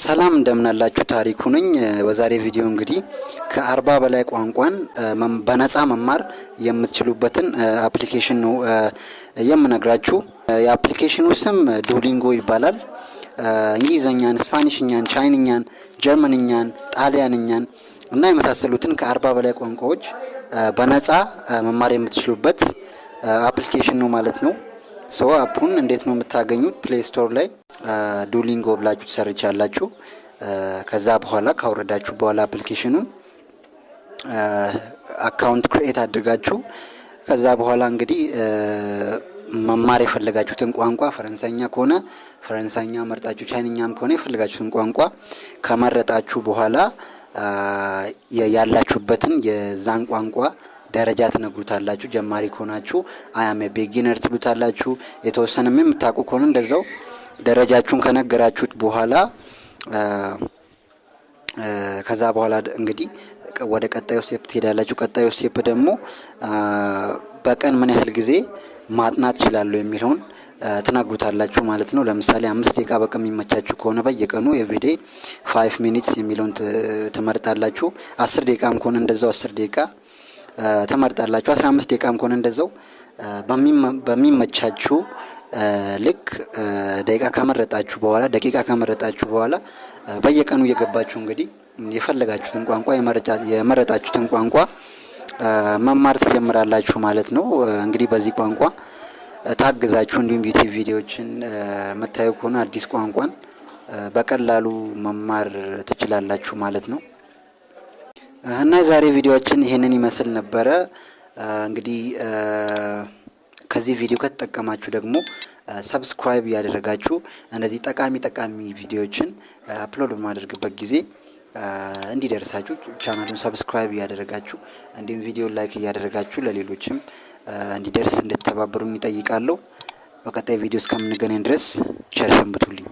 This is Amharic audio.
ሰላም እንደምናላችሁ ታሪኩ ነኝ። በዛሬ ቪዲዮ እንግዲህ ከ40 በላይ ቋንቋን በነፃ መማር የምትችሉበትን አፕሊኬሽን ነው የምነግራችሁ። የአፕሊኬሽኑ ስም ዱኦሊንጎ ይባላል። እንግሊዘኛን፣ ስፓኒሽኛን፣ ቻይንኛን፣ ጀርመንኛን፣ ጣሊያንኛን እና የመሳሰሉትን ከ40 በላይ ቋንቋዎች በነፃ መማር የምትችሉበት አፕሊኬሽን ነው ማለት ነው። ሶ አፑን እንዴት ነው የምታገኙት? ፕሌይ ስቶር ላይ ዱኦሊንጎ ብላችሁ ትሰርቻላችሁ። ከዛ በኋላ ካወረዳችሁ በኋላ አፕሊኬሽኑን አካውንት ክሬት አድርጋችሁ ከዛ በኋላ እንግዲህ መማር የፈለጋችሁትን ቋንቋ ፈረንሳይኛ ከሆነ ፈረንሳይኛ መርጣችሁ፣ ቻይንኛም ከሆነ የፈለጋችሁትን ቋንቋ ከመረጣችሁ በኋላ ያላችሁበትን የዛን ቋንቋ ደረጃ ትነግሩታላችሁ። ጀማሪ ከሆናችሁ አያም ቢጊነር ትሉታላችሁ። የተወሰነም የምታውቁ ከሆነ እንደዛው ደረጃችሁን ከነገራችሁት በኋላ ከዛ በኋላ እንግዲህ ወደ ቀጣዩ ስቴፕ ትሄዳላችሁ። ቀጣዩ ስቴፕ ደግሞ በቀን ምን ያህል ጊዜ ማጥናት እችላለሁ የሚለውን ትነግሩታላችሁ ማለት ነው። ለምሳሌ 5 ደቂቃ በቀን የሚመቻችሁ ከሆነ በየቀኑ ኤቭሪዴይ 5 ሚኒትስ የሚለውን ትመርጣላችሁ። 10 ደቂቃም ከሆነ እንደዛው 10 ደቂቃ ተመርጣላችሁ። 15 ደቂቃም ከሆነ እንደዛው በሚመቻችሁ ልክ ደቂቃ ከመረጣችሁ በኋላ በየቀኑ እየገባችሁ እንግዲህ የፈለጋችሁትን ቋንቋ የመረጣችሁትን ቋንቋ መማር ትጀምራላችሁ ማለት ነው። እንግዲህ በዚህ ቋንቋ ታግዛችሁ እንዲሁም ዩቲዩብ ቪዲዮዎችን መታየው ከሆነ አዲስ ቋንቋን በቀላሉ መማር ትችላላችሁ ማለት ነው። እና የዛሬ ቪዲዮአችን ይሄንን ይመስል ነበረ። እንግዲህ ከዚህ ቪዲዮ ከተጠቀማችሁ ደግሞ ሰብስክራይብ ያደረጋችሁ እነዚህ ጠቃሚ ቪዲዮዎችን አፕሎድ በማድረግበት ጊዜ እንዲደርሳችሁ ቻናሉን ሰብስክራይብ ያደረጋችሁ እንዲሁም ቪዲዮ ላይክ እያደረጋችሁ ለሌሎችም እንዲደርስ እንድትተባበሩኝ እጠይቃለሁ። በቀጣይ ቪዲዮ እስከምንገናኝ ድረስ ቸር ሰንብቱልኝ።